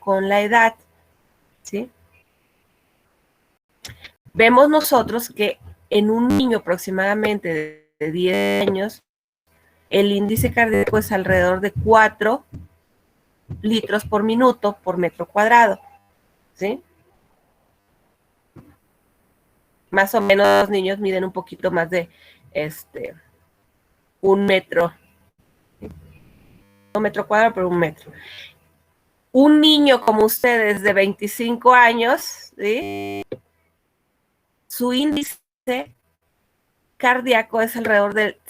con la edad, ¿sí? Vemos nosotros que en un niño aproximadamente de 10 años, el índice cardíaco es alrededor de 4 litros por minuto por metro cuadrado, ¿sí? Más o menos los niños miden un poquito más de 1 metro. No metro cuadrado, pero 1 metro. Un niño como ustedes de 25 años, ¿sí? Su índice cardíaco es alrededor de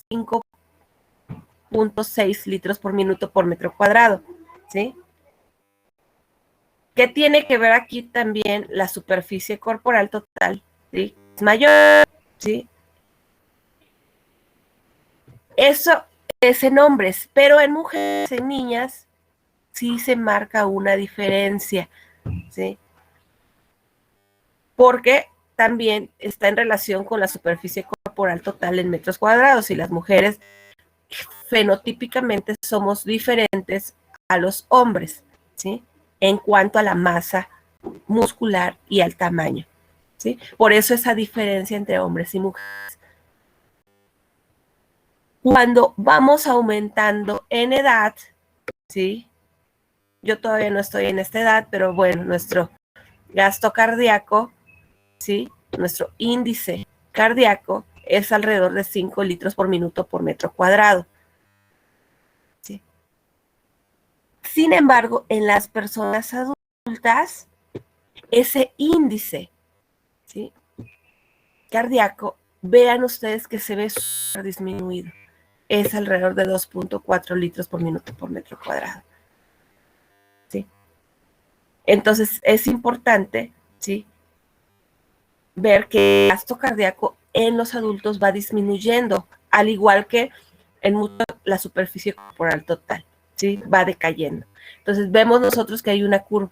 5.6 litros por minuto por metro cuadrado, ¿sí? ¿Qué tiene que ver aquí también la superficie corporal total? ¿Sí? Es mayor, ¿sí? Eso es en hombres, pero en mujeres, en niñas, sí se marca una diferencia, ¿sí? Porque también está en relación con la superficie corporal total en metros cuadrados, y las mujeres fenotípicamente somos diferentes a los hombres, ¿sí? En cuanto a la masa muscular y al tamaño, ¿sí? Por eso esa diferencia entre hombres y mujeres. Cuando vamos aumentando en edad, ¿sí? Yo todavía no estoy en esta edad, pero bueno, nuestro gasto cardíaco, ¿sí? Nuestro índice cardíaco es alrededor de 5 litros por minuto por metro cuadrado, ¿sí? Sin embargo, en las personas adultas, ese índice, ¿sí? cardíaco, vean ustedes que se ve súper disminuido. Es alrededor de 2.4 litros por minuto por metro cuadrado, ¿sí? Entonces, es importante, ¿sí? ver que el gasto cardíaco en los adultos va disminuyendo, al igual que en mucho la superficie corporal total, ¿sí? Va decayendo. Entonces, vemos nosotros que hay una curva.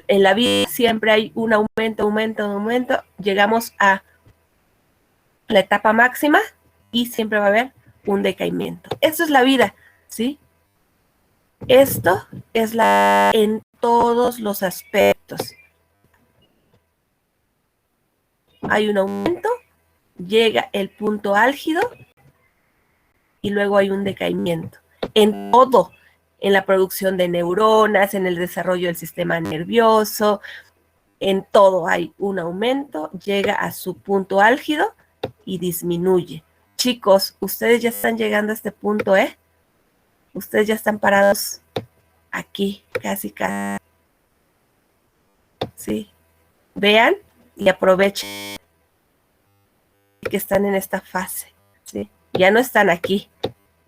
En la vida siempre hay un aumento, llegamos a la etapa máxima y siempre va a haber un decaimiento. Esto es la vida, ¿sí? Esto es la en todos los aspectos. Hay un aumento, llega el punto álgido y luego hay un decaimiento. En todo, en la producción de neuronas, en el desarrollo del sistema nervioso, en todo hay un aumento, llega a su punto álgido y disminuye. Chicos, ustedes ya están llegando a este punto, ¿eh? Ustedes ya están parados aquí, casi. Sí. Vean y aprovechen que están en esta fase, ¿sí? Ya no están aquí,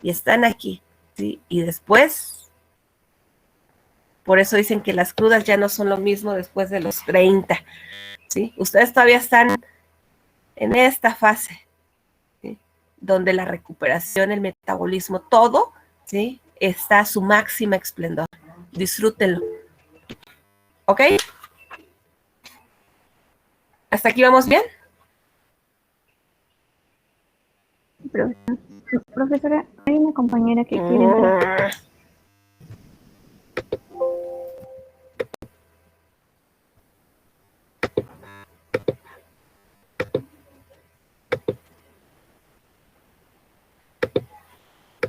y están aquí, ¿sí? Y después, por eso dicen que las crudas ya no son lo mismo después de los 30, ¿sí? Ustedes todavía están en esta fase, ¿sí? Donde la recuperación, el metabolismo, todo, ¿sí? Está a su máxima esplendor. Disfrútenlo. ¿Ok? ¿Hasta aquí vamos bien? Profesora, hay una compañera que quiere entrar.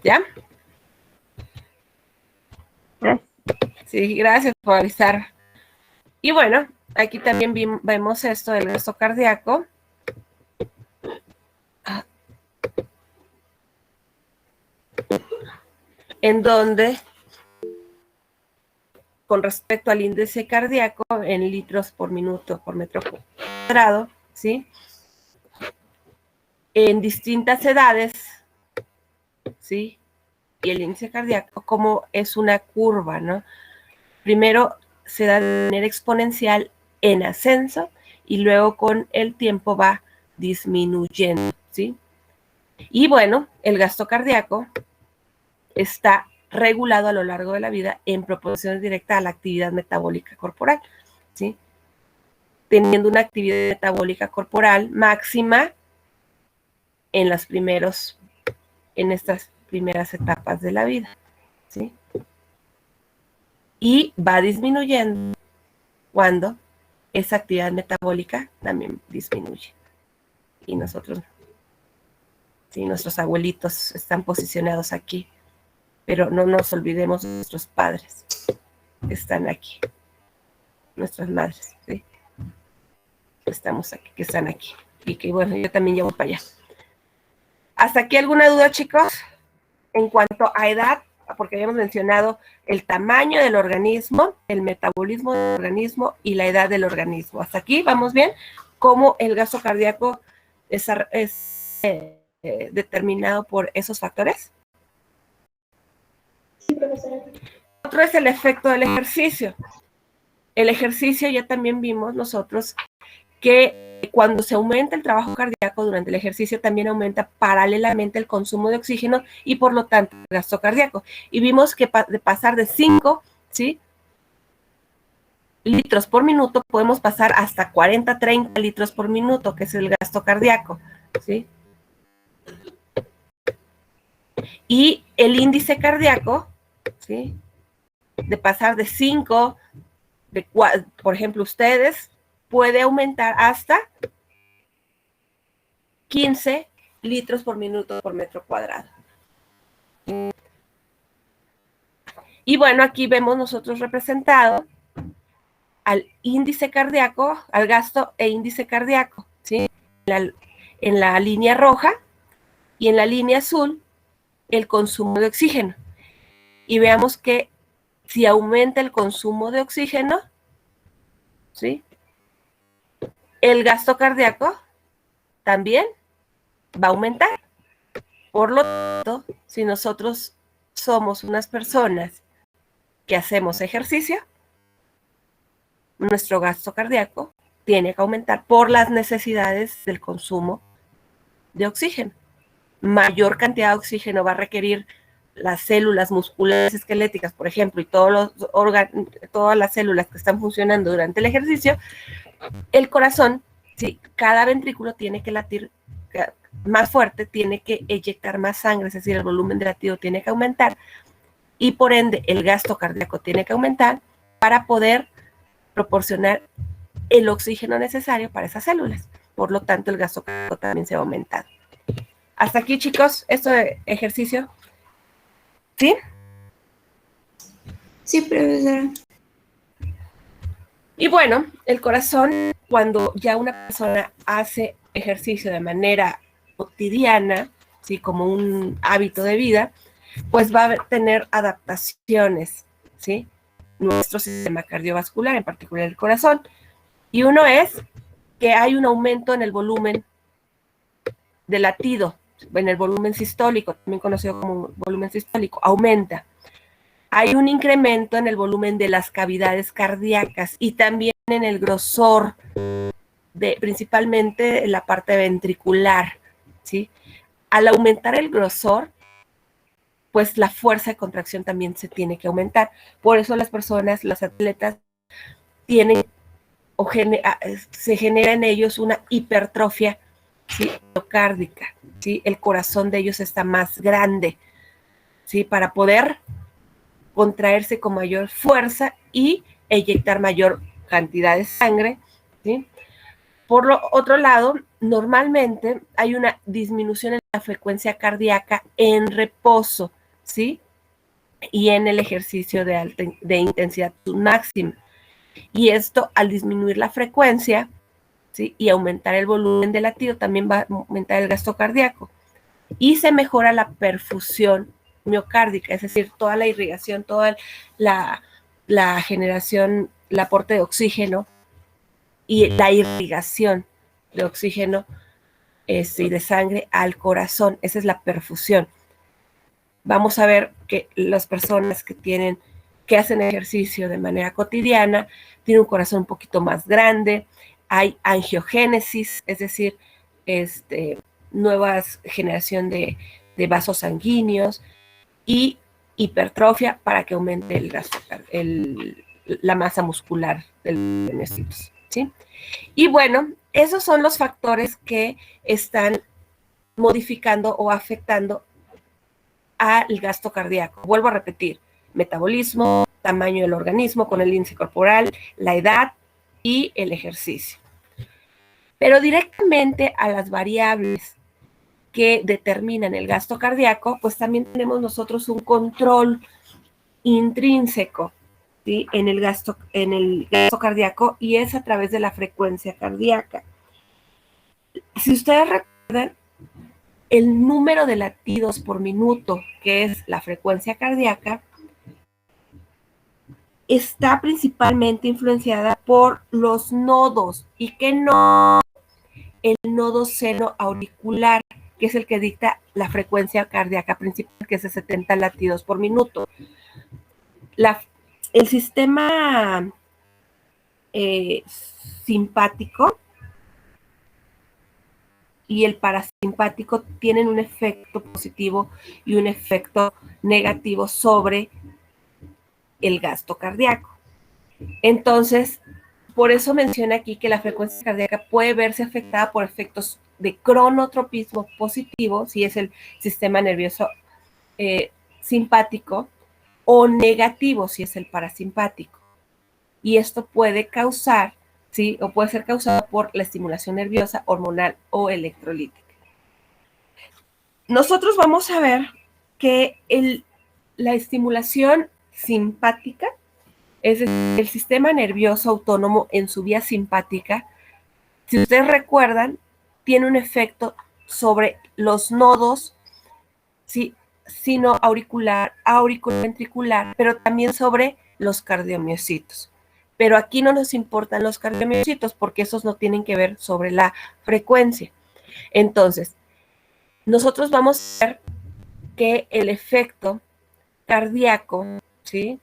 ¿Ya? Gracias. Sí, gracias por avisar. Y bueno, aquí también vemos esto del gasto cardíaco. En donde, con respecto al índice cardíaco, en litros por minuto por metro cuadrado, ¿sí? En distintas edades, ¿sí? Y el índice cardíaco, como es una curva, ¿no? Primero se da de manera exponencial en ascenso y luego con el tiempo va disminuyendo, ¿sí? Y bueno, el gasto cardíaco está regulado a lo largo de la vida en proporción directa a la actividad metabólica corporal, ¿sí? Teniendo una actividad metabólica corporal máxima en estas primeras etapas de la vida, ¿sí? y va disminuyendo cuando esa actividad metabólica también disminuye. Y nosotros, sí, nuestros abuelitos están posicionados aquí, pero no nos olvidemos de nuestros padres que están aquí, nuestras madres, ¿sí? Estamos aquí, que están aquí, y que bueno, yo también llevo para allá. ¿Hasta aquí alguna duda, chicos? En cuanto a edad, porque habíamos mencionado el tamaño del organismo, el metabolismo del organismo y la edad del organismo. ¿Hasta aquí vamos bien? ¿Cómo el gasto cardíaco es determinado por esos factores? Sí, profesora. Otro es el efecto del ejercicio. El ejercicio ya también vimos nosotros que cuando se aumenta el trabajo cardíaco durante el ejercicio también aumenta paralelamente el consumo de oxígeno y por lo tanto el gasto cardíaco. Y vimos que de pasar de 5, ¿sí?, litros por minuto podemos pasar hasta 40, 30 litros por minuto, que es el gasto cardíaco, ¿sí? Y el índice cardíaco, ¿sí?, de pasar de 5, por ejemplo, ustedes, puede aumentar hasta 15 litros por minuto por metro cuadrado. Y bueno, aquí vemos nosotros representado al índice cardíaco, al gasto e índice cardíaco, ¿sí? En la línea roja y en la línea azul el consumo de oxígeno. Y veamos que si aumenta el consumo de oxígeno, ¿sí?, el gasto cardíaco también va a aumentar. Por lo tanto, si nosotros somos unas personas que hacemos ejercicio, nuestro gasto cardíaco tiene que aumentar por las necesidades del consumo de oxígeno. Mayor cantidad de oxígeno va a requerir las células musculares esqueléticas, por ejemplo, y todas las células que están funcionando durante el ejercicio. El corazón, sí, cada ventrículo tiene que latir más fuerte, tiene que eyectar más sangre, es decir, el volumen de latido tiene que aumentar y por ende el gasto cardíaco tiene que aumentar para poder proporcionar el oxígeno necesario para esas células. Por lo tanto, el gasto cardíaco también se va a aumentar. Hasta aquí, chicos, esto de ejercicio. ¿Sí? Sí, profesora. Y bueno, el corazón, cuando ya una persona hace ejercicio de manera cotidiana, ¿sí?, como un hábito de vida, pues va a tener adaptaciones, ¿sí?, nuestro sistema cardiovascular, en particular el corazón. Y uno es que hay un aumento en el volumen de latido, en el volumen sistólico, también conocido como volumen sistólico, aumenta. Hay un incremento en el volumen de las cavidades cardíacas y también en el grosor, principalmente en la parte ventricular, ¿sí? Al aumentar el grosor, pues la fuerza de contracción también se tiene que aumentar. Por eso las personas, los atletas, tienen se genera en ellos una hipertrofia, ¿sí?, miocárdica, ¿sí? El corazón de ellos está más grande, ¿sí?, para poder contraerse con mayor fuerza y eyectar mayor cantidad de sangre, ¿sí? Por lo otro lado, normalmente hay una disminución en la frecuencia cardíaca en reposo, ¿sí?, y en el ejercicio de intensidad máxima. Y esto, al disminuir la frecuencia, ¿sí?, y aumentar el volumen de latido, también va a aumentar el gasto cardíaco. Y se mejora la perfusión miocárdica, es decir, toda la irrigación, toda la generación, el aporte de oxígeno y la irrigación de oxígeno y de sangre al corazón. Esa es la perfusión. Vamos a ver que las personas que hacen ejercicio de manera cotidiana tienen un corazón un poquito más grande, hay angiogénesis, es decir, nueva generación de vasos sanguíneos y hipertrofia para que aumente la masa muscular del menecitos, ¿sí? Y bueno, esos son los factores que están modificando o afectando al gasto cardíaco. Vuelvo a repetir, metabolismo, tamaño del organismo, con el índice corporal, la edad y el ejercicio. Pero directamente a las variables que determinan el gasto cardíaco, pues también tenemos nosotros un control intrínseco, ¿sí? en el gasto cardíaco, y es a través de la frecuencia cardíaca. Si ustedes recuerdan, el número de latidos por minuto, que es la frecuencia cardíaca, está principalmente influenciada por los nodos. ¿Y qué no? El nodo seno auricular, que es el que dicta la frecuencia cardíaca principal, que es de 70 latidos por minuto. El sistema simpático y el parasimpático tienen un efecto positivo y un efecto negativo sobre el gasto cardíaco. Entonces, por eso menciona aquí que la frecuencia cardíaca puede verse afectada por efectos de cronotropismo positivo, si es el sistema nervioso simpático, o negativo, si es el parasimpático. Y esto puede causar, ¿sí? O puede ser causado por la estimulación nerviosa, hormonal o electrolítica. Nosotros vamos a ver que la estimulación simpática, es decir, el sistema nervioso autónomo en su vía simpática, si ustedes recuerdan, tiene un efecto sobre los nodos, ¿sí? Sino auricular, auriculoventricular, pero también sobre los cardiomiocitos. Pero aquí no nos importan los cardiomiocitos porque esos no tienen que ver sobre la frecuencia. Entonces, nosotros vamos a ver que el efecto cardíaco, ¿sí?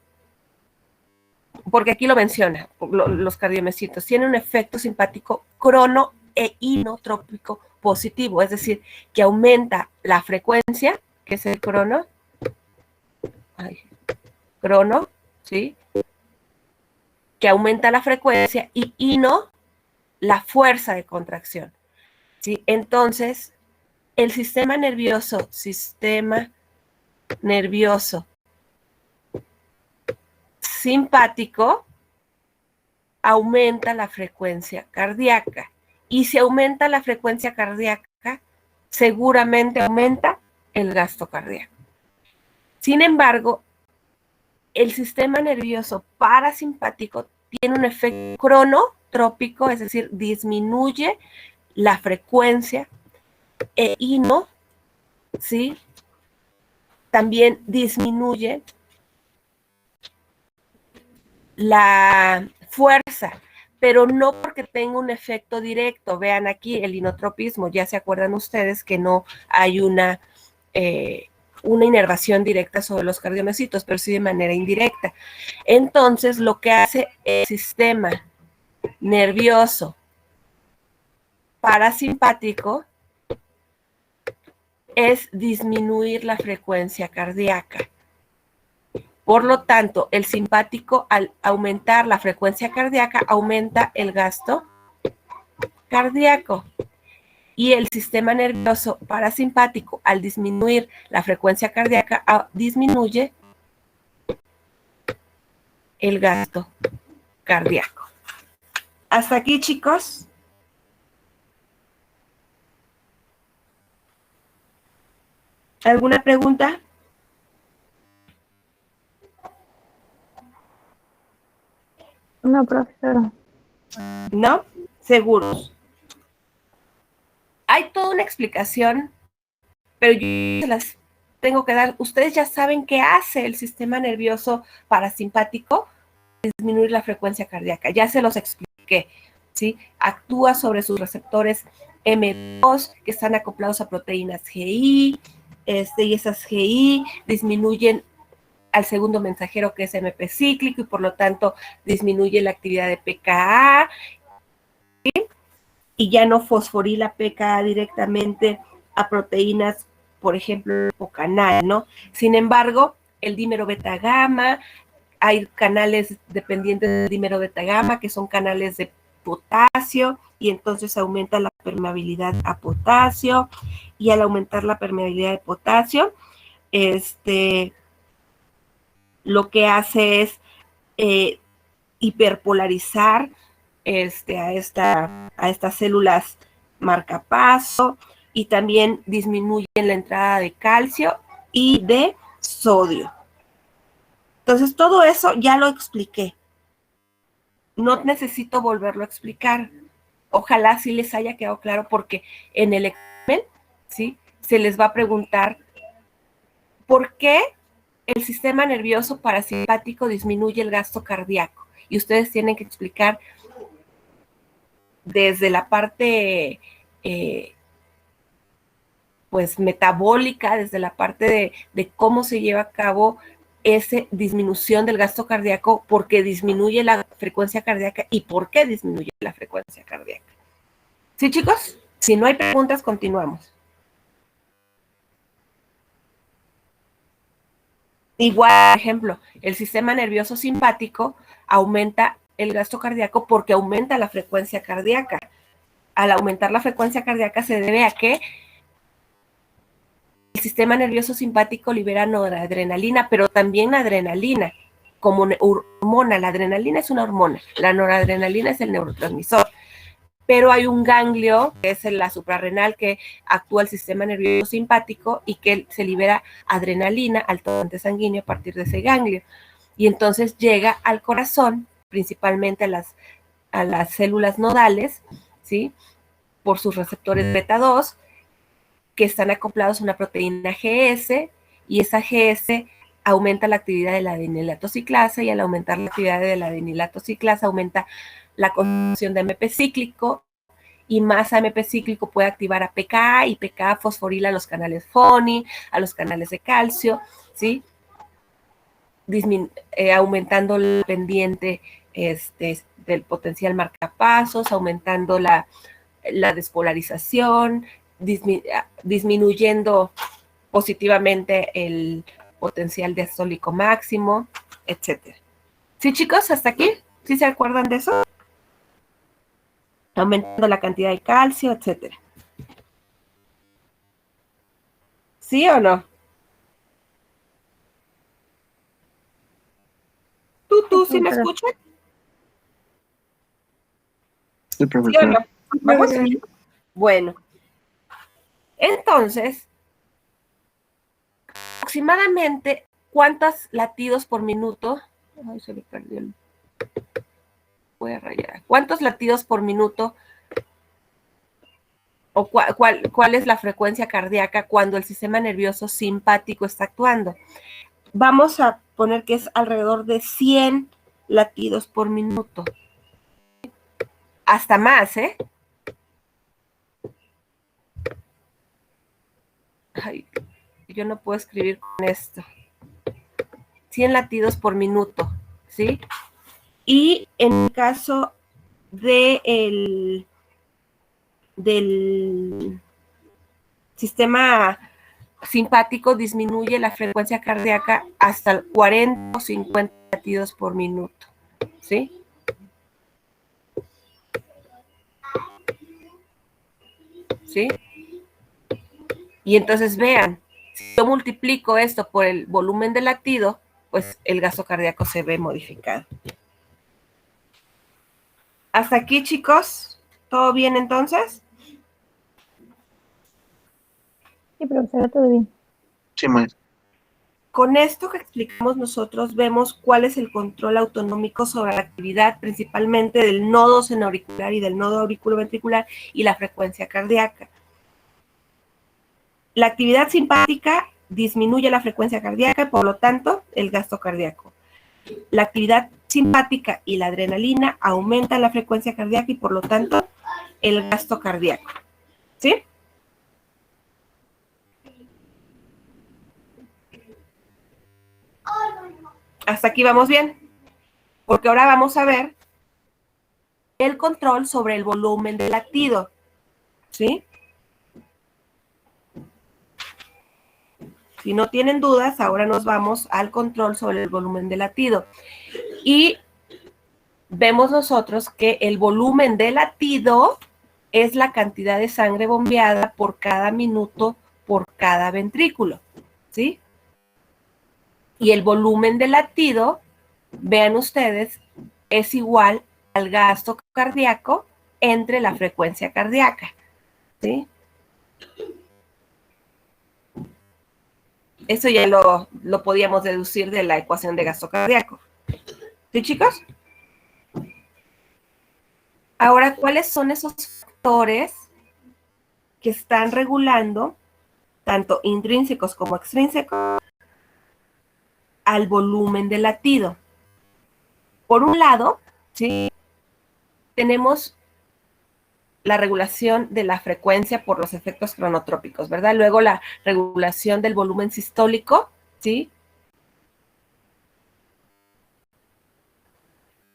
Porque aquí lo menciona, los cardiomiocitos, tienen un efecto simpático crono e inotrópico positivo, es decir, que aumenta la frecuencia, que es el crono, ¿sí? Que aumenta la frecuencia, y ino, la fuerza de contracción, ¿sí? Entonces, el sistema nervioso simpático aumenta la frecuencia cardíaca. Y si aumenta la frecuencia cardíaca, seguramente aumenta el gasto cardíaco. Sin embargo, el sistema nervioso parasimpático tiene un efecto cronotrópico, es decir, disminuye la frecuencia, e ino, ¿sí? También disminuye la fuerza, pero no porque tenga un efecto directo. Vean aquí el inotropismo, ya se acuerdan ustedes que no hay una inervación directa sobre los cardiomiocitos, pero sí de manera indirecta. Entonces, lo que hace el sistema nervioso parasimpático es disminuir la frecuencia cardíaca. Por lo tanto, el simpático, al aumentar la frecuencia cardíaca, aumenta el gasto cardíaco. Y el sistema nervioso parasimpático, al disminuir la frecuencia cardíaca, disminuye el gasto cardíaco. Hasta aquí, chicos. ¿Alguna pregunta? No, profesora. ¿No? Seguros. Hay toda una explicación, pero yo se las tengo que dar. Ustedes ya saben qué hace el sistema nervioso parasimpático para disminuir la frecuencia cardíaca. Ya se los expliqué, ¿sí? Actúa sobre sus receptores M2 que están acoplados a proteínas GI, y esas GI disminuyen al segundo mensajero, que es MP cíclico, y por lo tanto disminuye la actividad de PKA, ¿sí? Y ya no fosforila PKA directamente a proteínas, por ejemplo, o canal, ¿no? Sin embargo, el dímero beta gamma, hay canales dependientes del dímero beta gamma, que son canales de potasio, y entonces aumenta la permeabilidad a potasio, y al aumentar la permeabilidad de potasio, lo que hace es hiperpolarizar a estas células marcapaso, y también disminuyen la entrada de calcio y de sodio. Entonces, todo eso ya lo expliqué. No necesito volverlo a explicar. Ojalá sí les haya quedado claro, porque en el examen, ¿sí?, se les va a preguntar por qué el sistema nervioso parasimpático disminuye el gasto cardíaco. Y ustedes tienen que explicar desde la parte pues metabólica, desde la parte de cómo se lleva a cabo esa disminución del gasto cardíaco, porque disminuye la frecuencia cardíaca y por qué disminuye la frecuencia cardíaca. ¿Sí, chicos? Si no hay preguntas, continuamos. Igual, por ejemplo, el sistema nervioso simpático aumenta el gasto cardíaco porque aumenta la frecuencia cardíaca. Al aumentar la frecuencia cardíaca se debe a que el sistema nervioso simpático libera noradrenalina, pero también adrenalina como hormona. La adrenalina es una hormona, la noradrenalina es el neurotransmisor. Pero hay un ganglio, que es la suprarrenal, que actúa el sistema nervioso simpático y que se libera adrenalina al torrente sanguíneo a partir de ese ganglio. Y entonces llega al corazón, principalmente a las células nodales, ¿sí?, por sus receptores beta 2, que están acoplados a una proteína GS, y esa GS aumenta la actividad de la adenilatociclasa, y al aumentar la actividad de la adenilatociclasa aumenta la concentración de AMP cíclico, y más AMP cíclico puede activar a PKA, y PKA fosforila a los canales FONI, a los canales de calcio, ¿sí?, aumentando la pendiente del potencial marcapasos, aumentando la despolarización, disminuyendo positivamente el potencial diastólico máximo, etcétera. ¿Sí, chicos? ¿Hasta aquí? ¿Sí se acuerdan de eso? Aumentando la cantidad de calcio, etcétera. ¿Sí o no? ¿Tú sí me escuchas? Sí, profesor. ¿Sí o no? ¿Vamos? Bueno. Entonces, aproximadamente, ¿cuántos latidos por minuto? Ay, se me perdió el... Voy a rayar. ¿Cuántos latidos por minuto o cuál es la frecuencia cardíaca cuando el sistema nervioso simpático está actuando? Vamos a poner que es alrededor de 100 latidos por minuto. Hasta más, ¿eh? Ay, yo no puedo escribir con esto. 100 latidos por minuto, ¿sí? Y en el caso del sistema simpático, disminuye la frecuencia cardíaca hasta 40 o 50 latidos por minuto, ¿sí? ¿Sí? Y entonces vean, si yo multiplico esto por el volumen del latido, pues el gasto cardíaco se ve modificado. Hasta aquí, chicos, ¿todo bien entonces? Sí, profesora, todo bien. Sí, maestra. Con esto que explicamos nosotros, vemos cuál es el control autonómico sobre la actividad, principalmente del nodo senoauricular y del nodo auriculoventricular, y la frecuencia cardíaca. La actividad simpática disminuye la frecuencia cardíaca y, por lo tanto, el gasto cardíaco. La actividad simpática y la adrenalina aumentan la frecuencia cardíaca y, por lo tanto, el gasto cardíaco. ¿Sí? Hasta aquí vamos bien. Porque ahora vamos a ver el control sobre el volumen del latido. ¿Sí? Si no tienen dudas, ahora nos vamos al control sobre el volumen del latido. Y vemos nosotros que el volumen del latido es la cantidad de sangre bombeada por cada minuto por cada ventrículo, ¿sí? Y el volumen del latido vean ustedes, es igual al gasto cardíaco entre la frecuencia cardíaca, ¿sí? Eso ya lo podíamos deducir de la ecuación de gasto cardíaco. ¿Sí, chicos? Ahora, ¿cuáles son esos factores que están regulando, tanto intrínsecos como extrínsecos, al volumen del latido? Por un lado, ¿sí?, tenemos la regulación de la frecuencia por los efectos cronotrópicos, ¿verdad? Luego la regulación del volumen sistólico, ¿sí?,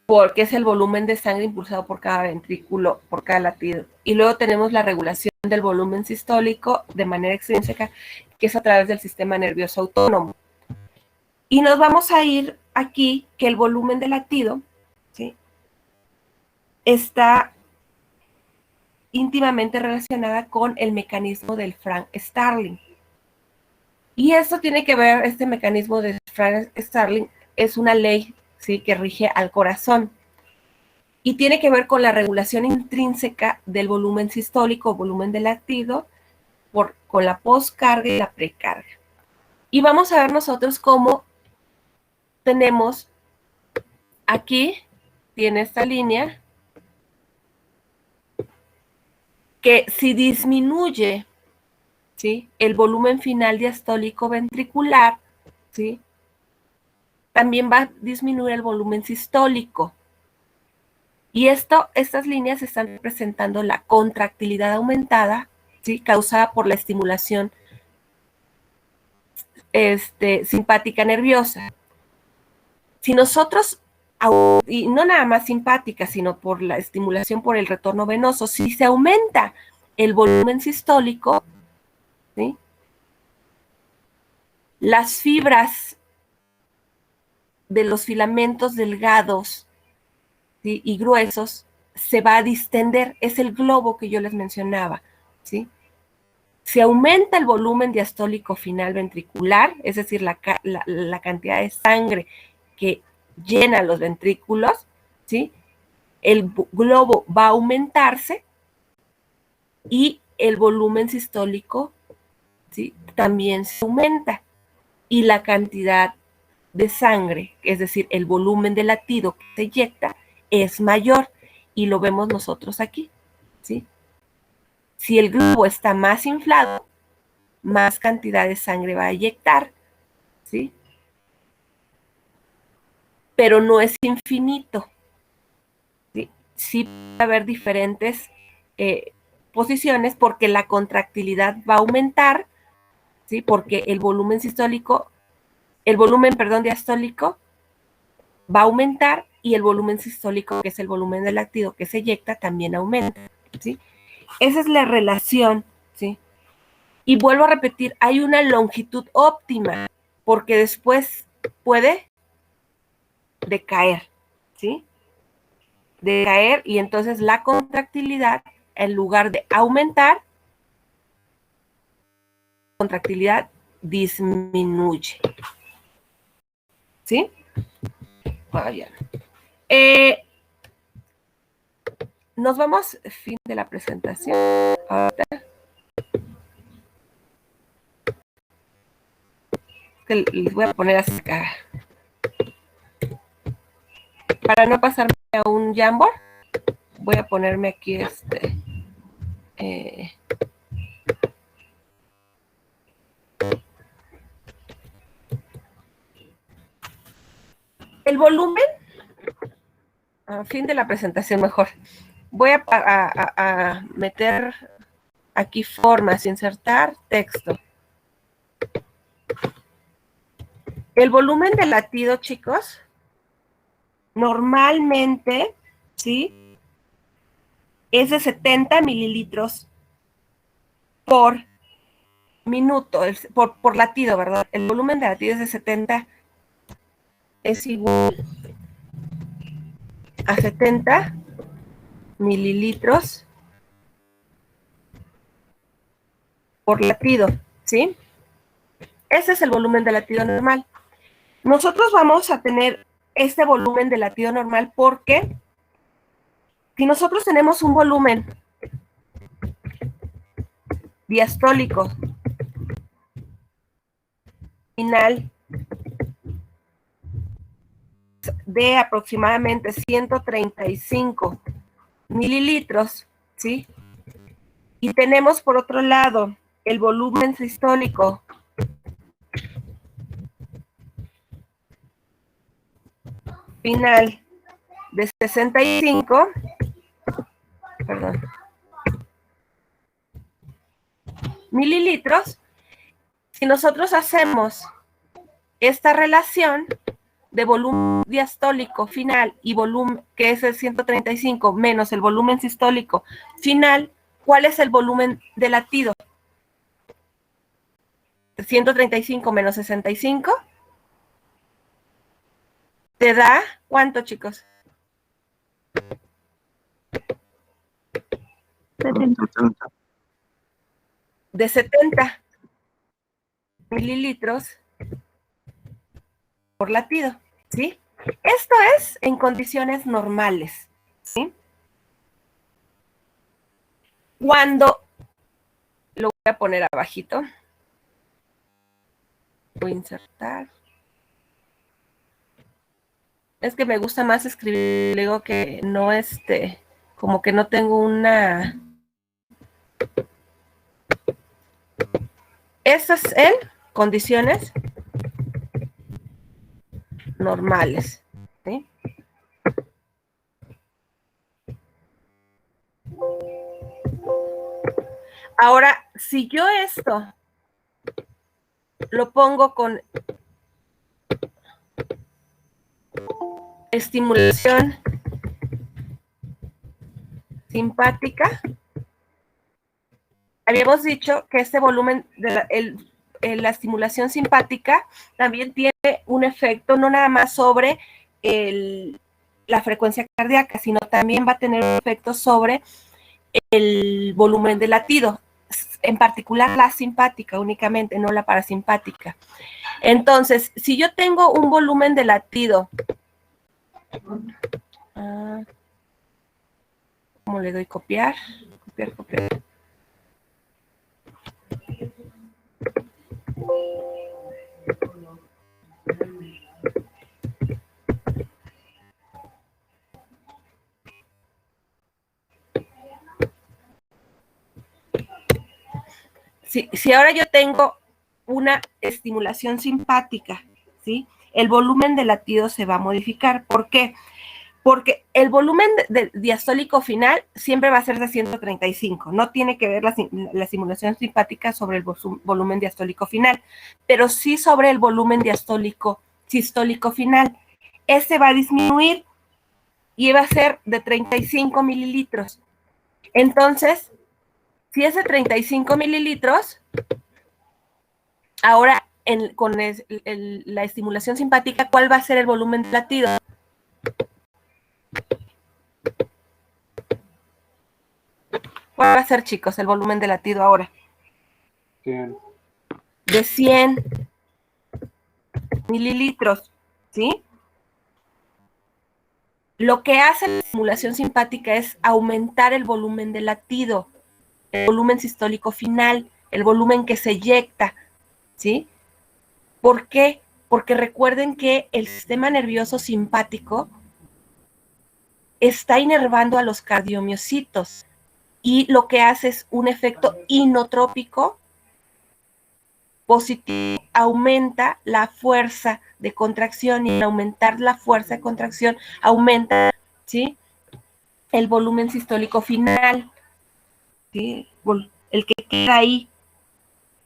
porque es el volumen de sangre impulsado por cada ventrículo, por cada latido. Y luego tenemos la regulación del volumen sistólico de manera extrínseca, que es a través del sistema nervioso autónomo. Y nos vamos a ir aquí que el volumen del latido, ¿sí?, está íntimamente relacionada con el mecanismo del Frank Starling. Y esto tiene que ver, este mecanismo de Frank Starling es una ley, ¿sí?, que rige al corazón. Y tiene que ver con la regulación intrínseca del volumen sistólico, volumen del latido, con la poscarga y la precarga. Y vamos a ver nosotros cómo tenemos aquí, tiene esta línea, que si disminuye, ¿sí?, el volumen final diastólico ventricular, ¿sí?, también va a disminuir el volumen sistólico. Y estas líneas están representando la contractilidad aumentada, ¿sí?, causada por la estimulación simpática nerviosa. Si nosotros, y no nada más simpática, sino por la estimulación por el retorno venoso, si se aumenta el volumen sistólico, ¿sí?, las fibras de los filamentos delgados, ¿sí?, y gruesos se va a distender. Es el globo que yo les mencionaba, ¿sí? Se aumenta el volumen diastólico final ventricular, es decir, la cantidad de sangre que llena los ventrículos, ¿sí? El globo va a aumentarse y el volumen sistólico, ¿sí?, también se aumenta. Y la cantidad de sangre, es decir, el volumen de latido que se eyecta, es mayor. Y lo vemos nosotros aquí, ¿sí? Si el globo está más inflado, más cantidad de sangre va a eyectar, ¿sí? Pero no es infinito, ¿sí? Sí puede haber diferentes posiciones porque la contractilidad va a aumentar, ¿sí? Porque el volumen sistólico, diastólico va a aumentar y el volumen sistólico, que es el volumen del latido que se eyecta, también aumenta, ¿sí? Esa es la relación, ¿sí? Y vuelvo a repetir, hay una longitud óptima, porque después puede decaer, ¿sí? Decaer, y entonces la contractilidad, en lugar de aumentar, la contractilidad disminuye, ¿sí? Vaya. Nos vamos, fin de la presentación. Ahora, que les voy a poner así acá. Para no pasarme a un Jamboard, voy a ponerme aquí el volumen, a fin de la presentación mejor, voy a meter aquí formas, insertar texto. El volumen del latido, chicos, normalmente, ¿sí?, es de 70 mililitros por minuto, por latido, ¿verdad? El volumen de latido es de 70, es igual a 70 mililitros por latido, ¿sí? Ese es el volumen de latido normal. Nosotros vamos a tener este volumen de latido normal, porque si nosotros tenemos un volumen diastólico final de aproximadamente 135 mililitros, ¿sí? Y tenemos por otro lado el volumen sistólico final de 65, perdón, mililitros. Si nosotros hacemos esta relación de volumen diastólico final y volumen, que es el 135, menos el volumen sistólico final, ¿cuál es el volumen de latido? 135 menos 65 te da, ¿cuánto, chicos? 70. De 70 mililitros por latido, ¿sí? Esto es en condiciones normales, ¿sí? Cuando, lo voy a poner abajito, voy a insertar. Es que me gusta más escribir, digo que no, como que no tengo una... Eso es en condiciones normales, ¿sí? Ahora, si yo esto lo pongo con estimulación simpática, habíamos dicho que este volumen de la estimulación simpática también tiene un efecto no nada más sobre la frecuencia cardíaca, sino también va a tener un efecto sobre el volumen de latido, en particular la simpática únicamente, no la parasimpática. Entonces, si yo tengo un volumen de latido, ¿cómo le doy? Copiar, copiar, copiar. Si ahora yo tengo una estimulación simpática, ¿sí? El volumen de latido se va a modificar. ¿Por qué? Porque el volumen diastólico final siempre va a ser de 135. No tiene que ver la estimulación simpática sobre el volumen diastólico final, pero sí sobre el volumen diastólico sistólico final. Ese va a disminuir y va a ser de 35 mililitros. Entonces, si es de 35 mililitros, ahora con la estimulación simpática, ¿cuál va a ser el volumen de latido? ¿Cuál va a ser, chicos, el volumen de latido ahora? 100. De 100 mililitros, ¿sí? Lo que hace la estimulación simpática es aumentar el volumen de latido, el volumen sistólico final, el volumen que se eyecta, ¿sí? ¿Por qué? Porque recuerden que el sistema nervioso simpático está inervando a los cardiomiocitos y lo que hace es un efecto inotrópico positivo, aumenta la fuerza de contracción y al aumentar la fuerza de contracción aumenta, ¿sí?, el volumen sistólico final, ¿sí?, el que queda ahí.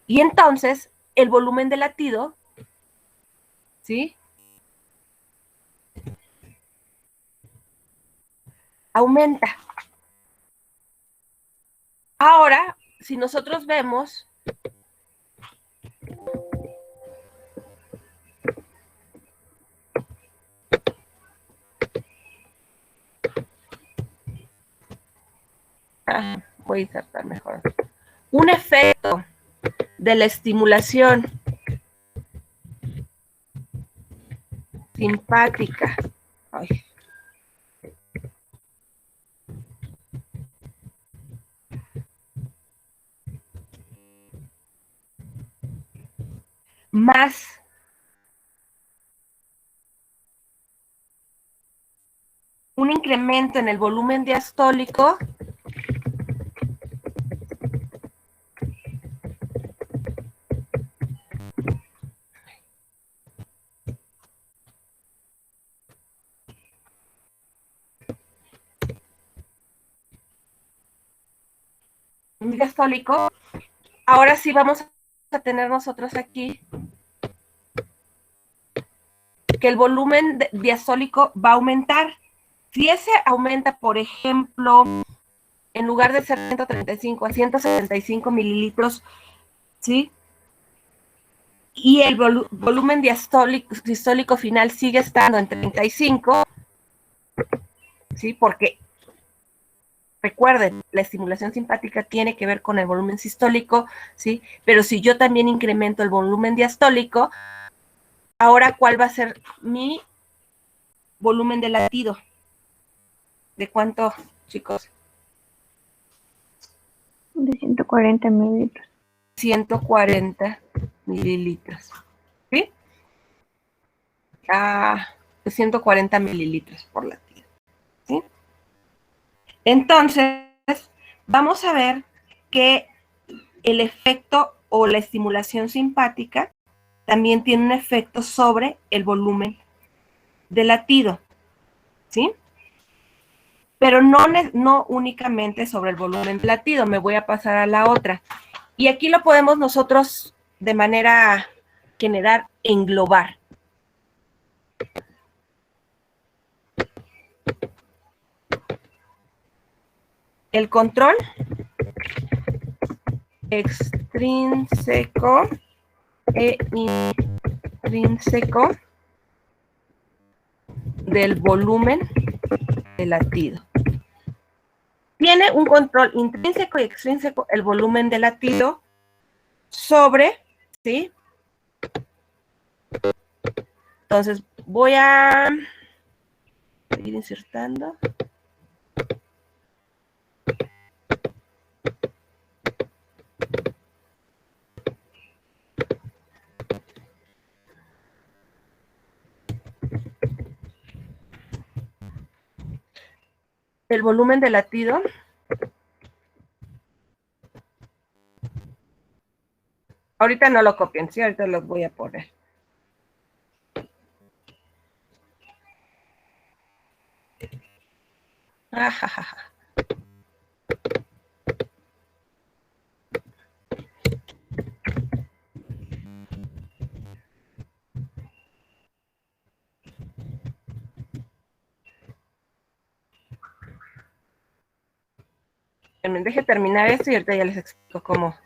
Y entonces el volumen de latido, ¿sí?, aumenta. Ahora, si nosotros vemos voy a insertar mejor un efecto de la estimulación simpática. Ay. Más un incremento en el volumen diastólico diastólico. Ahora sí vamos a tener nosotros aquí que el volumen diastólico va a aumentar. Si ese aumenta, por ejemplo, en lugar de ser 135 a 175 mililitros, ¿sí? Y el volumen diastólico final sigue estando en 35, ¿sí? Porque recuerden, la estimulación simpática tiene que ver con el volumen sistólico, ¿sí? Pero si yo también incremento el volumen diastólico, ahora, ¿cuál va a ser mi volumen de latido? ¿De cuánto, chicos? De 140 mililitros. 140 mililitros, ¿sí? De 140 mililitros por latido, ¿sí? Entonces, vamos a ver que el efecto o la estimulación simpática también tiene un efecto sobre el volumen de latido, ¿sí? Pero no únicamente sobre el volumen de latido. Me voy a pasar a la otra. Y aquí lo podemos nosotros de manera general englobar. El control extrínseco e intrínseco del volumen de latido. Tiene un control intrínseco y extrínseco el volumen de latido sobre, ¿sí? Entonces voy a seguir insertando. El volumen de latido ahorita no lo copien, ¿sí? Ahorita los voy a poner. Ajajaja. Deje terminar esto y ahorita ya les explico cómo.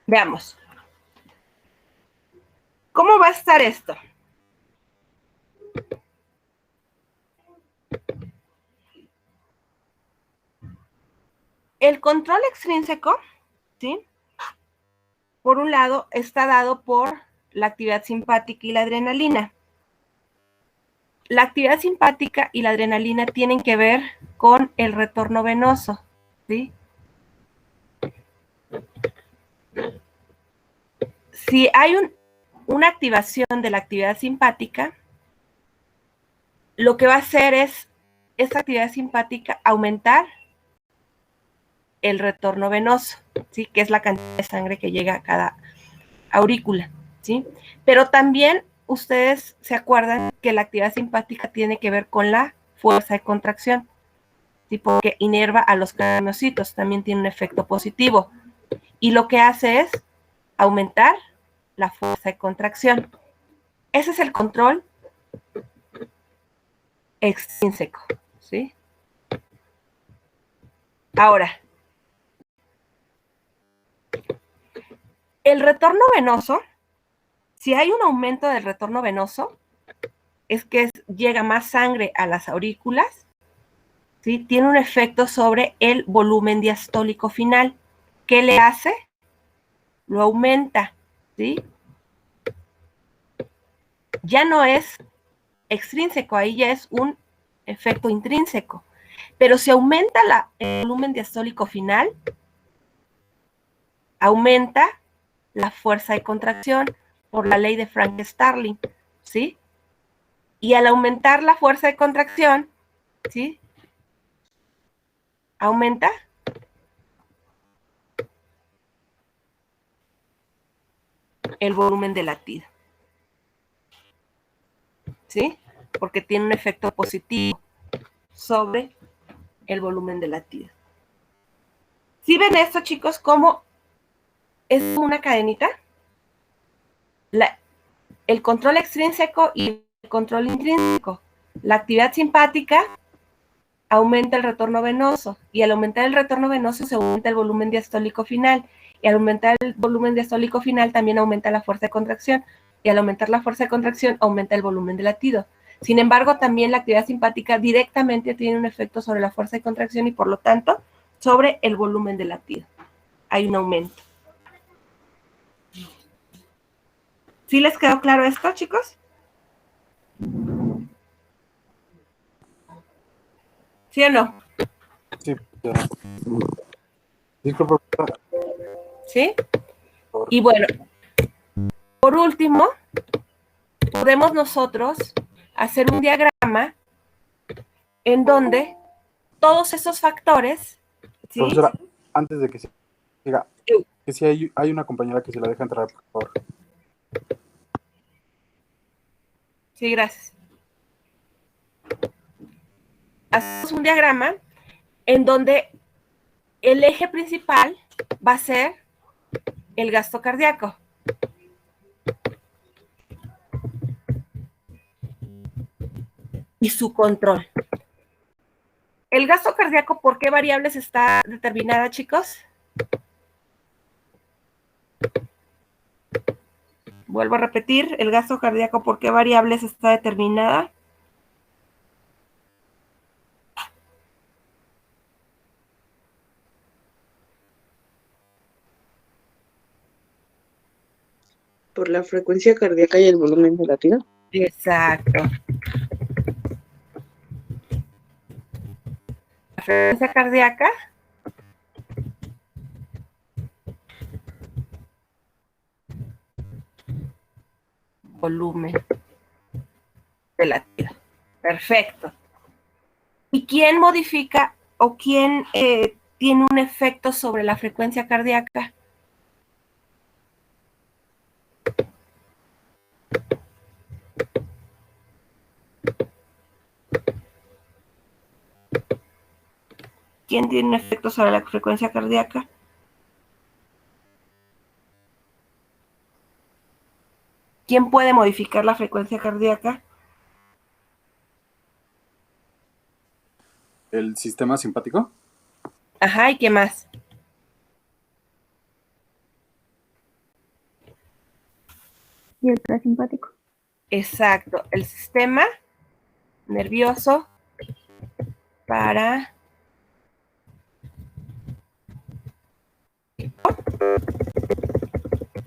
Veamos. ¿Cómo va a estar esto? El control extrínseco, ¿sí? Por un lado, está dado por la actividad simpática y la adrenalina. La actividad simpática y la adrenalina tienen que ver con el retorno venoso, ¿sí? Si hay una activación de la actividad simpática, lo que va a hacer es esta actividad simpática aumentar el retorno venoso, ¿sí? Que es la cantidad de sangre que llega a cada aurícula, ¿sí? Pero también ustedes se acuerdan que la actividad simpática tiene que ver con la fuerza de contracción, ¿sí? Porque inerva a los craniocytos, también tiene un efecto positivo. Y lo que hace es aumentar la fuerza de contracción. Ese es el control extrínseco, ¿sí? Ahora, el retorno venoso, si hay un aumento del retorno venoso, es que llega más sangre a las aurículas, ¿sí? Tiene un efecto sobre el volumen diastólico final. ¿Qué le hace? Lo aumenta, ¿sí? Ya no es extrínseco, ahí ya es un efecto intrínseco. Pero si aumenta el volumen diastólico final, aumenta la fuerza de contracción por la ley de Frank-Starling, ¿sí? Y al aumentar la fuerza de contracción, ¿sí? Aumenta el volumen de latido, ¿sí? Porque tiene un efecto positivo sobre el volumen de latido. ¿Sí ven esto, chicos, cómo es una cadenita? El control extrínseco y el control intrínseco. La actividad simpática aumenta el retorno venoso y al aumentar el retorno venoso se aumenta el volumen diastólico final y al aumentar el volumen diastólico final también aumenta la fuerza de contracción y al aumentar la fuerza de contracción aumenta el volumen de latido. Sin embargo, también la actividad simpática directamente tiene un efecto sobre la fuerza de contracción y por lo tanto sobre el volumen de latido. Hay un aumento. ¿Sí les quedó claro esto, chicos? ¿Sí o no? Sí, ya. Disculpa. ¿Sí? Y bueno, por último, podemos nosotros hacer un diagrama en donde todos esos factores, ¿sí? Profesora, antes de que siga, que si hay una compañera que se la deja entrar, por favor. Sí, gracias. Hacemos un diagrama en donde el eje principal va a ser el gasto cardíaco. Y su control. El gasto cardíaco, ¿por qué variables está determinada, chicos? Vuelvo a repetir, el gasto cardíaco, ¿por qué variables está determinada? Por la frecuencia cardíaca y el volumen de latido. Exacto. La frecuencia cardíaca volumen de latido. Perfecto. ¿Y quién modifica o quién tiene un efecto sobre la frecuencia cardíaca? ¿Quién tiene un efecto sobre la frecuencia cardíaca? ¿Quién puede modificar la frecuencia cardíaca? ¿El sistema simpático? Ajá, ¿y qué más? Y el parasimpático. Exacto, el sistema nervioso para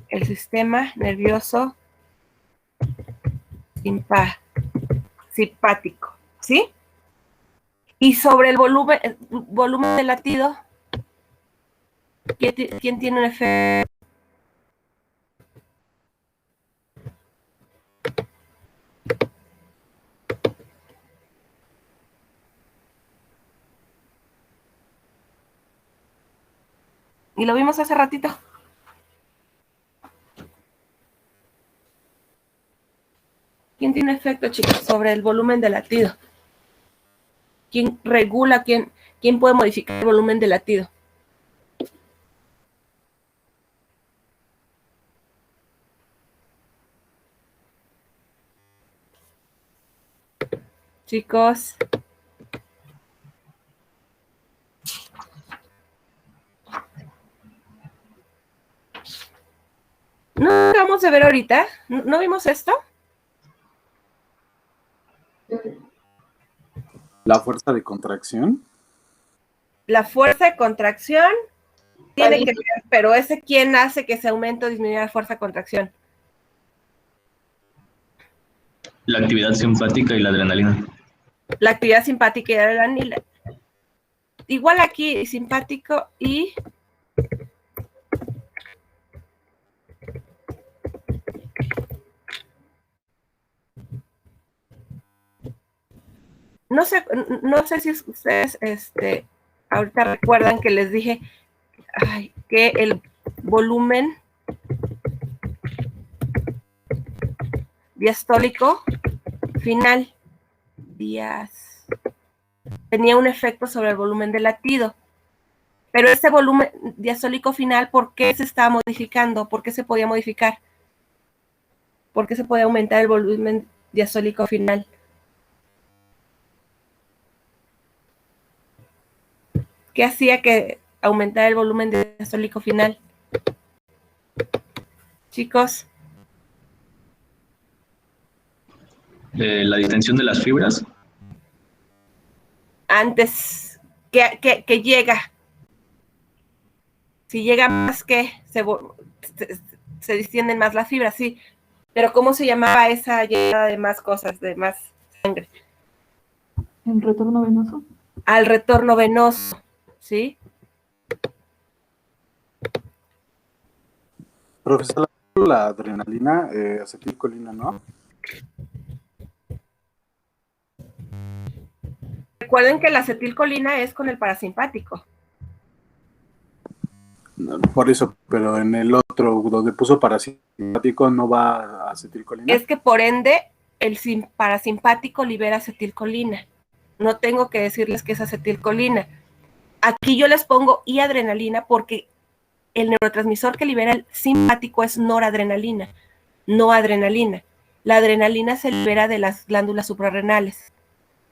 el sistema nervioso simpático, ¿sí? Y sobre el volumen de latido, ¿quién tiene un efecto? Y lo vimos hace ratito. ¿Quién tiene efecto, chicos, sobre el volumen de latido? ¿Quién regula, quién puede modificar el volumen de latido? Chicos. ¿No acabamos de ver ahorita? ¿No vimos esto? La fuerza de contracción. La fuerza de contracción tiene que ver, pero ese quién hace que se aumente o disminuya la fuerza de contracción. La actividad simpática y la adrenalina. La actividad simpática y adrenalina. Igual aquí, simpático y no sé si ustedes ahorita recuerdan que les dije que el volumen diastólico final tenía un efecto sobre el volumen del latido. Pero ese volumen diastólico final, ¿por qué se estaba modificando? ¿Por qué se podía modificar? ¿Por qué se podía aumentar el volumen diastólico final? ¿Qué hacía que aumentara el volumen diastólico final? Chicos. La distensión de las fibras. Antes que llega. Si llega más que se distienden más las fibras, sí. Pero ¿cómo se llamaba esa llegada de más cosas, de más sangre? ¿El retorno venoso? Al retorno venoso, ¿sí? Profesor, la adrenalina, acetilcolina, ¿no? Recuerden que la acetilcolina es con el parasimpático. Por eso, pero en el otro, donde puso parasimpático, no va acetilcolina. Es que por ende, el parasimpático libera acetilcolina. No tengo que decirles que es acetilcolina. Aquí yo les pongo y adrenalina porque el neurotransmisor que libera el simpático es noradrenalina, no adrenalina. La adrenalina se libera de las glándulas suprarrenales.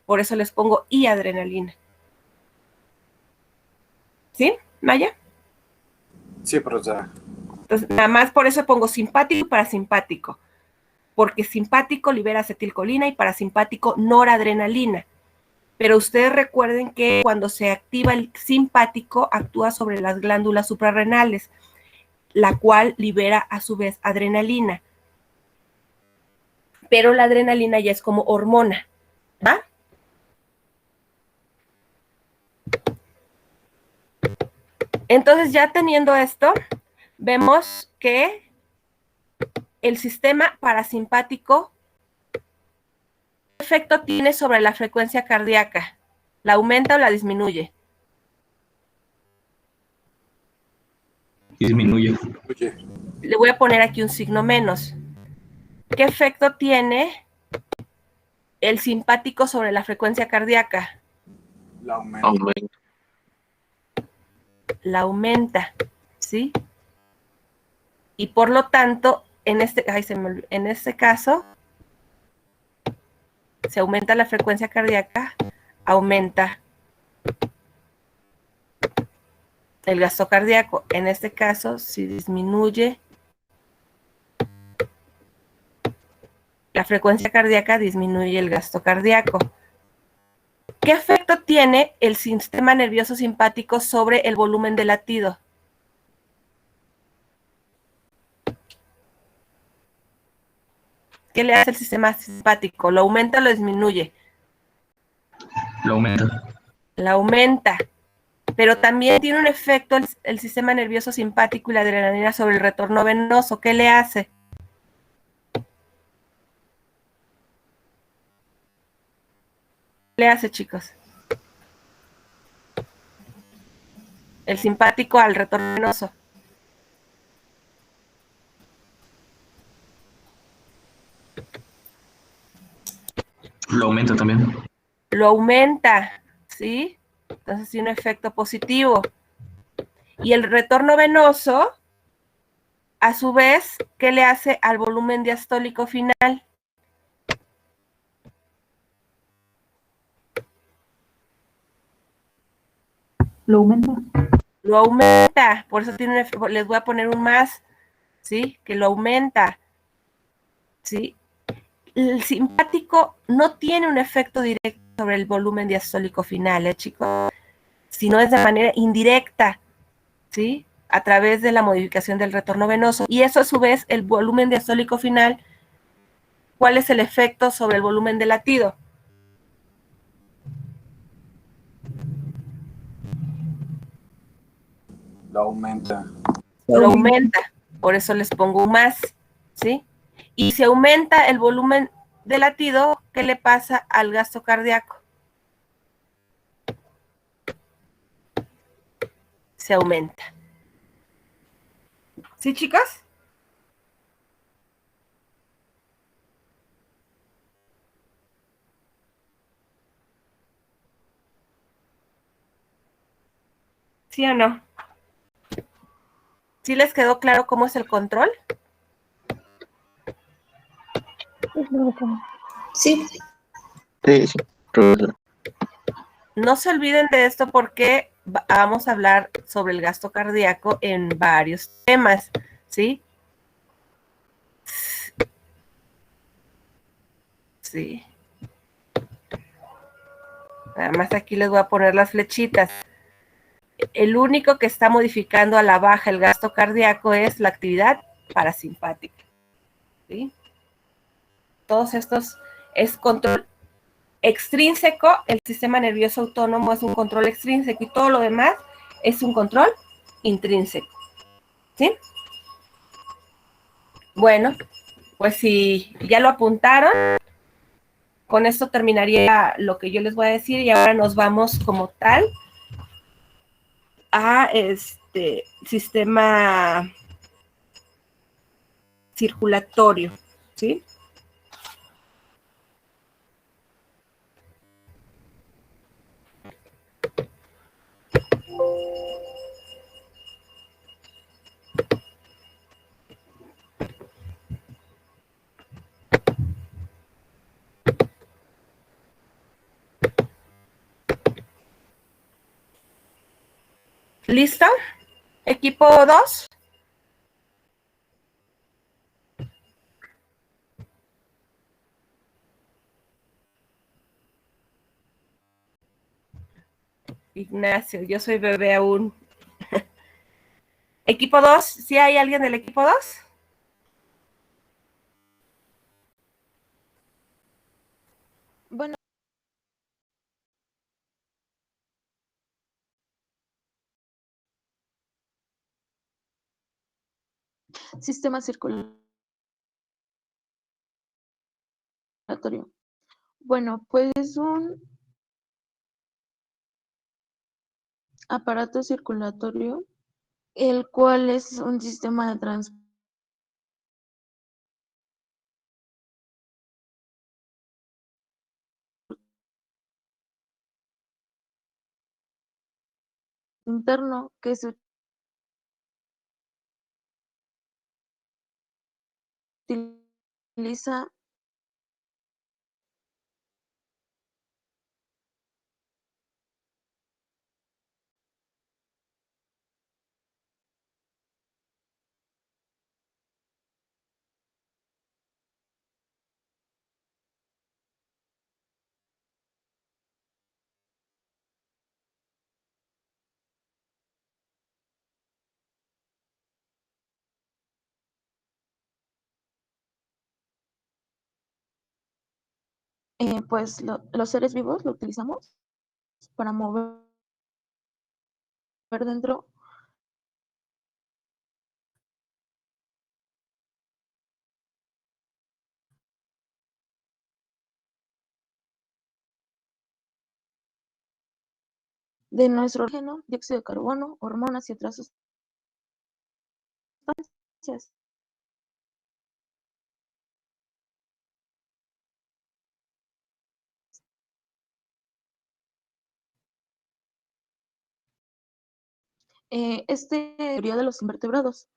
Por eso les pongo y adrenalina. ¿Sí, Maya? Sí, profesora. Entonces, nada más por eso pongo simpático y parasimpático. Porque simpático libera acetilcolina y parasimpático noradrenalina. Pero ustedes recuerden que cuando se activa el simpático, actúa sobre las glándulas suprarrenales, la cual libera a su vez adrenalina. Pero la adrenalina ya es como hormona, ¿va? Entonces, ya teniendo esto, vemos que el sistema parasimpático, ¿qué efecto tiene sobre la frecuencia cardíaca? ¿La aumenta o la disminuye? Disminuye. Oye, Le voy a poner aquí un signo menos. ¿Qué efecto tiene el simpático sobre la frecuencia cardíaca? la aumenta. La aumenta, ¿sí? Y por lo tanto, en este caso, se aumenta la frecuencia cardíaca, aumenta el gasto cardíaco. En este caso, si disminuye la frecuencia cardíaca, disminuye el gasto cardíaco. ¿Qué efecto tiene el sistema nervioso simpático sobre el volumen de latido? ¿Qué le hace el sistema simpático? ¿Lo aumenta o lo disminuye? Lo aumenta. La aumenta. Pero también tiene un efecto el sistema nervioso simpático y la adrenalina sobre el retorno venoso. ¿Qué le hace? ¿Qué le hace, chicos? el simpático al retorno venoso. Lo aumenta también. Lo aumenta, ¿sí? Entonces tiene un efecto positivo. Y el retorno venoso, a su vez, ¿qué le hace al volumen diastólico final? Lo aumenta. Lo aumenta, por eso tiene, les voy a poner un más, ¿sí? Que lo aumenta, ¿sí? El simpático no tiene un efecto directo sobre el volumen diastólico final, chicos, sino es de manera indirecta, ¿sí? A través de la modificación del retorno venoso. Y eso a su vez, el volumen diastólico final, ¿cuál es el efecto sobre el volumen de latido? Lo aumenta. Lo aumenta, por eso les pongo un más, ¿sí? Y si aumenta el volumen de latido, ¿qué le pasa al gasto cardíaco? Se aumenta. ¿Sí, chicos? ¿Sí o no? ¿Sí les quedó claro cómo es el control? Sí. Sí, sí, profesor. No se olviden de esto porque vamos a hablar sobre el gasto cardíaco en varios temas, ¿sí? Sí. Nada más aquí les voy a poner las flechitas. El único que está modificando a la baja el gasto cardíaco es la actividad parasimpática, ¿sí? Todos estos es control extrínseco, el sistema nervioso autónomo es un control extrínseco y todo lo demás es un control intrínseco, ¿sí? Bueno, pues si ya lo apuntaron, con esto terminaría lo que yo les voy a decir y ahora nos vamos como tal a este sistema circulatorio, ¿sí? ¿Listo? Equipo 2. Ignacio, yo soy bebé aún. Equipo 2, ¿sí hay alguien del equipo 2? Bueno, sistema circulatorio. Bueno, pues es un aparato circulatorio, el cual es un sistema de transporte interno que se utiliza pues los seres vivos lo utilizamos para mover dentro de nuestro oxígeno, dióxido de carbono, hormonas y otras sustancias. Teoría de los invertebrados.